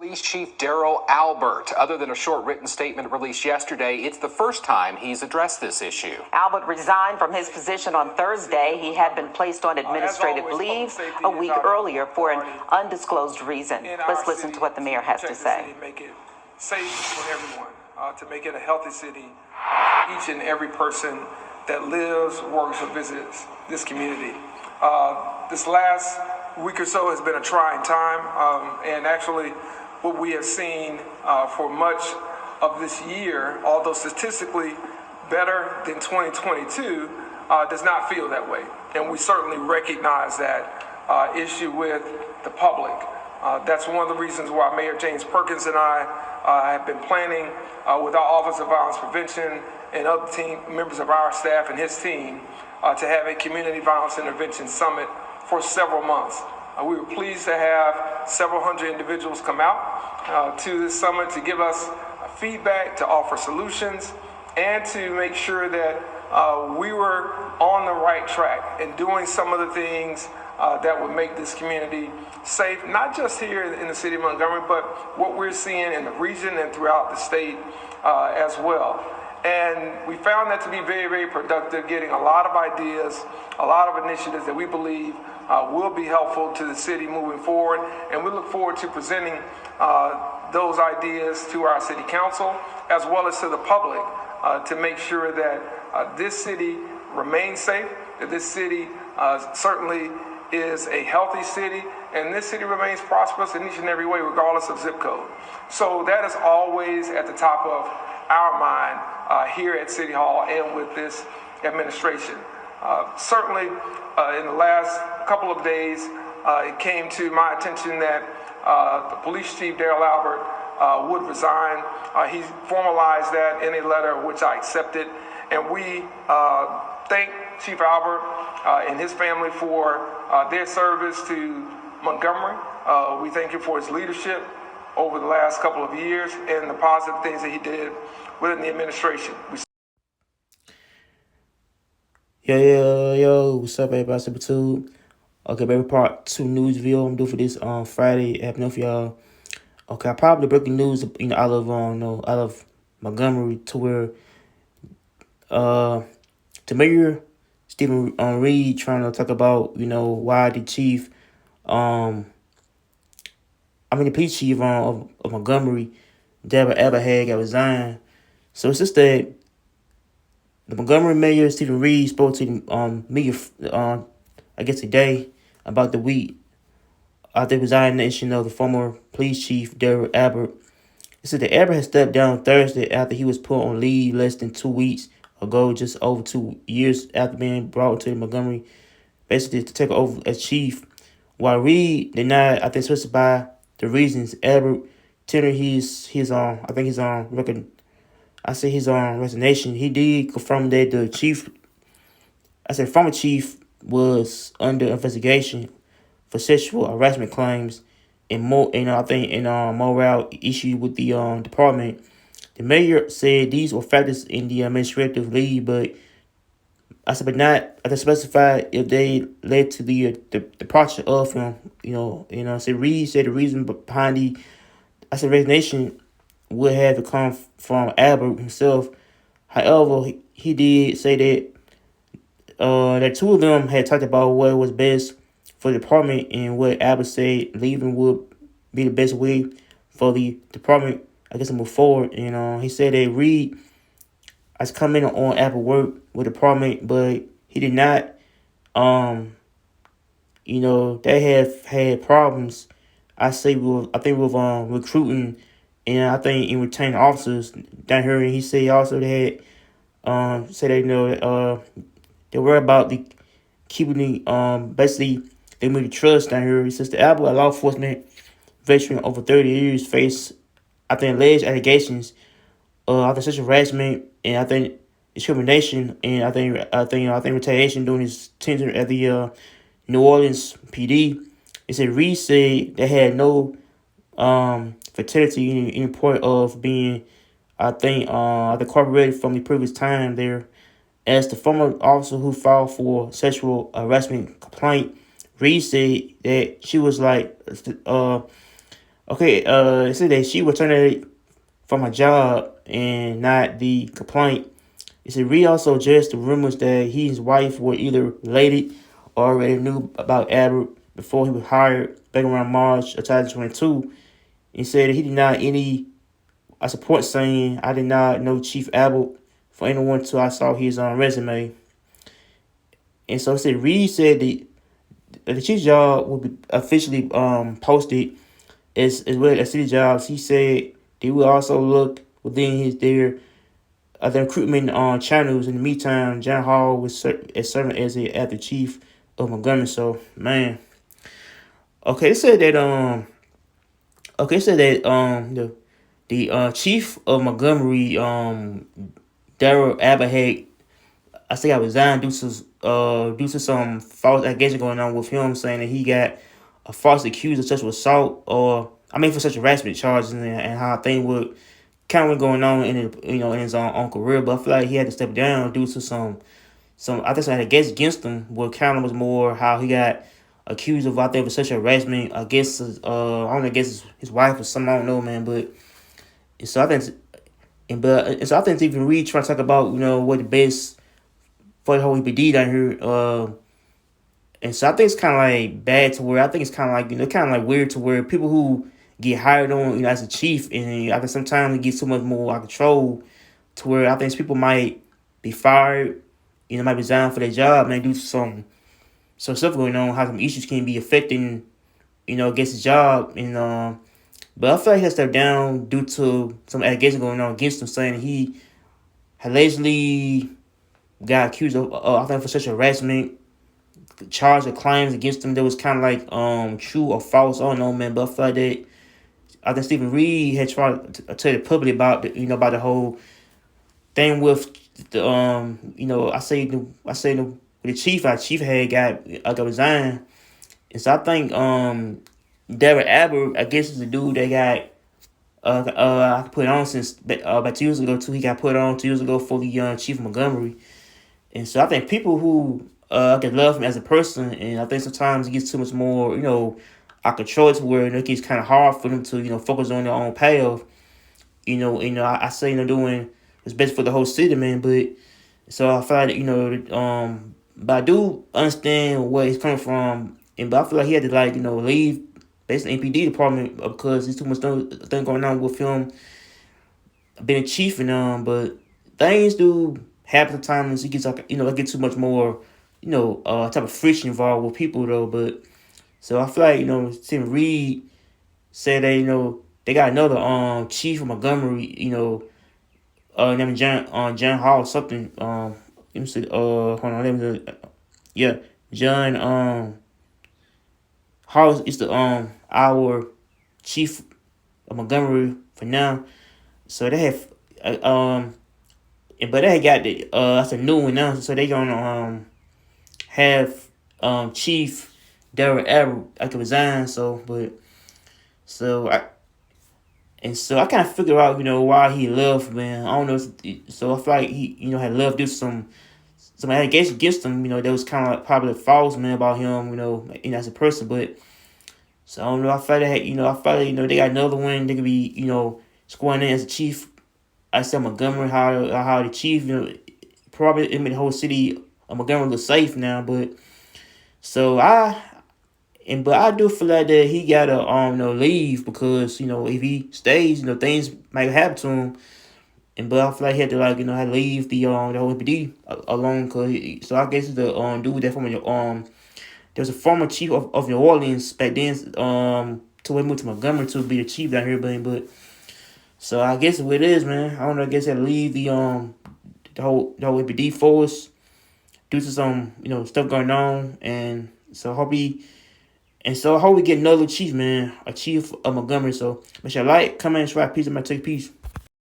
Police Chief Darryl Albert. Other than a short written statement released yesterday, it's the first time he's addressed this issue. Albert resigned from his position on Thursday. He had been placed on administrative leave a week earlier for an undisclosed reason. Let's listen to what the mayor has to say. Make it safe for everyone, to make it a healthy city, each and every person that lives, works, or visits this community. This last week or so has been a trying time, and actually what we have seen for much of this year, although statistically better than 2022, does not feel that way. And we certainly recognize that issue with the public. That's one of the reasons why Mayor James Perkins and I have been planning with our Office of Violence Prevention and other team members of our staff and his team to have a Community Violence Intervention Summit for several months. We were pleased to have several hundred individuals come out to this summit to give us feedback, to offer solutions, and to make sure that we were on the right track and doing some of the things that would make this community safe, not just here in the city of Montgomery, but what we're seeing in the region and throughout the state as well. And we found that to be very, very productive, getting a lot of ideas, a lot of initiatives that we believe will be helpful to the city moving forward. And we look forward to presenting those ideas to our city council as well as to the public to make sure that this city remains safe, that this city certainly is a healthy city, and this city remains prosperous in each and every way, regardless of zip code. So that is always at the top of our mind here at City Hall and with this administration. Certainly, in the last couple of days, it came to my attention that the police chief, Darryl Albert, would resign. He formalized that in a letter, which I accepted, and we thank Chief Albert and his family for their service to Montgomery. We thank him for his leadership over the last couple of years and the positive things that he did within the administration. Yo, what's up, everybody? Super2. Okay, baby, part 2 news video I'm doing for this Friday. Happening for y'all. Okay, I probably breaking news, out of Montgomery to where the mayor Stephen Reed trying to talk about why the chief the police chief of Montgomery, Darryl Albert, got resigned. So it's just that the Montgomery mayor, Stephen Reed, spoke to the media, I guess today, about the week after the resignation of the former police chief, Darryl Albert. It said that Albert had stepped down Thursday after he was put on leave less than 2 weeks ago, just over 2 years after being brought to Montgomery, basically to take over as chief. While Reed did not, specify the reasons, Albert tendered his resignation. He did confirm that the former chief was under investigation for sexual harassment claims and moral issue with the department. The mayor said these were factors in the administrative leave, but not specify if they led to the departure of him. Reed said the reason behind the resignation would have to come from Albert himself. However, he did say that two of them had talked about what was best for the department and what Albert said leaving would be the best way for the department, to move forward. He said that Reed has come in on Albert work with the department, but he did not. They have had problems. With recruiting and in retaining officers down here. And he said also they had they worry about the keeping basically they made the trust down here. He says the Albert, a law enforcement veteran over 30 years, faced alleged allegations of sexual harassment and discrimination and retaliation during his tenure at the New Orleans PD. It said Reed said they had no fatality in point of being corroborated from the previous time there. As the former officer who filed for sexual harassment complaint, Reed said that she was Okay, it said that she was terminated from her job and not the complaint. It said Reed also addressed the rumors that he and his wife were either related or already knew about Albert before he was hired back around March of 2022. He said he did not any I support saying I did not know Chief Albert for anyone until I saw his resume. And so it said Reed said the chief's job will be officially posted as well as city jobs. He said they will also look within their other recruitment channels. In the meantime, John Hall was serving as the acting chief of Montgomery. So man, okay, it said that the chief of Montgomery Darryl Abbott had I say I resigned due to some false allegation going on with him, saying that he got a false accused of sexual assault for sexual harassment charges and how things would kind of going on in his own career. But I feel like he had to step down due to some I think some allegations against him. What kind of was more how he got accused of sexual harassment against I don't know against his wife or something, I don't know, man. But so I think so I think even Reed trying to talk about what the best for the whole EPD down here. And so I think it's kind of like bad to where I think it's kind of like kind of like weird to where people who get hired on as a chief, and I think sometimes it gets too much more out of control to where I think people might be fired, might resign for their job, and due to some stuff going on, how some issues can be affecting against the job, and but I feel like he has stepped down due to some allegations going on against him, saying he allegedly got accused of I think for sexual harassment. Charge of claims against him that was kind of like true or false. I don't know, man. But I feel like that I think Stephen Reed had tried to tell the public about about the whole thing with the the chief. Our chief had got resigned, and so I think Darryl Albert, I guess, is the dude that got I put on since about 2 years ago too. He got put on 2 years ago for the chief of Montgomery, and so I think people who I can love him as a person, and I think sometimes it gets too much more, out of control to where it gets kind of hard for them to, focus on their own path. I say doing what's best for the whole city, man. But so I feel like but I do understand where he's coming from, but I feel like he had to leave basically NPD department because there's too much thing going on with him being a chief and but things do happen sometimes. It gets it gets too much more. Type of friction involved with people though, but so I feel like Tim Reed said that they got another chief of Montgomery, named John Hall or something. Let me see. Hold on. John Hall is the our chief of Montgomery for now. So they have but they got the that's a new one now. So they gonna have Chief Darryl Albert I could resign, I kind of figure out why he left, man. I don't know. So I feel like he had left due to some allegations against him, that was kind of probably false, man, about him, as a person. But so I don't know. I feel like they got another one. They could be scoring in as a chief. I said Montgomery, how the chief, probably the whole city. Montgomery looks safe now, but so I do feel like that he gotta leave because if he stays things might happen to him, but I feel like he had to had to leave the whole PD alone so I guess the dude that from there was a former chief of New Orleans back then to he moved to Montgomery to be the chief down here, but so I guess what it is, man. I don't know. I guess he had to leave the whole PD force due to some, stuff going on, and so I hope we get another chief, man, a chief of Montgomery. So make sure you like, comment, subscribe, peace, and my take peace.